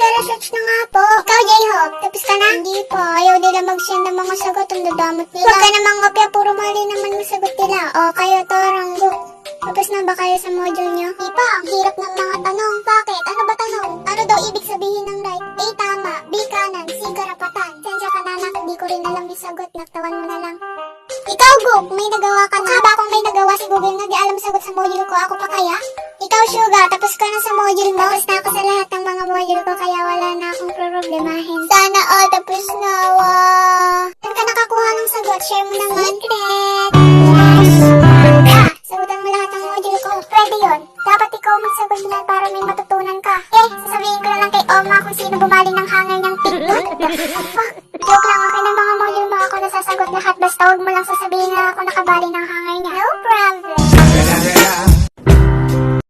Nagre-research na nga po. Ikaw, J-Hope, tapos ka na? Hindi po. Ayaw nila mag-send ng mga sagot. Ang dadamot nila. Huwag ka namang ngopya. Puro mali naman yung sagot nila. O, kayo to, Ranggo. Tapos na ba kayo sa module nyo? Di pa, ang hirap ng mga tanong. Bakit? Ano ba tanong? Ano daw ibig sabihin ng right? A, tama. B, kanan. C, karapatan. Sensya ka na, hindi ko rin alam yung sagot. Naktawan mo na lang. Ikaw, Goop, may nagawa ka na. Ba kung may nagawa si Google na di alam sagot sa module ko, ako pa kaya? Ikaw, Suga, tapos ka na sa module mo. Tapos na ako sa lahat ng mga module ko, kaya wala na akong problemahin. Sana all tapos na, Saan ka nakakuha ng sagot? Share mo naman. Secret! Yes! Ha! Sagutan mo lahat ng module ko. Pwede yun. Dapat ikaw magsagot nila para may matutunan ka. Sasabihin ko na lang kay Oma kung sino bumaling ng hangar niyang TikTok. Fuck! Joke lang, okay na mga module mo ako nasasagot lahat. Basta huwag mo lang sasabihin na ako nakabali ng hangar niya. No problem!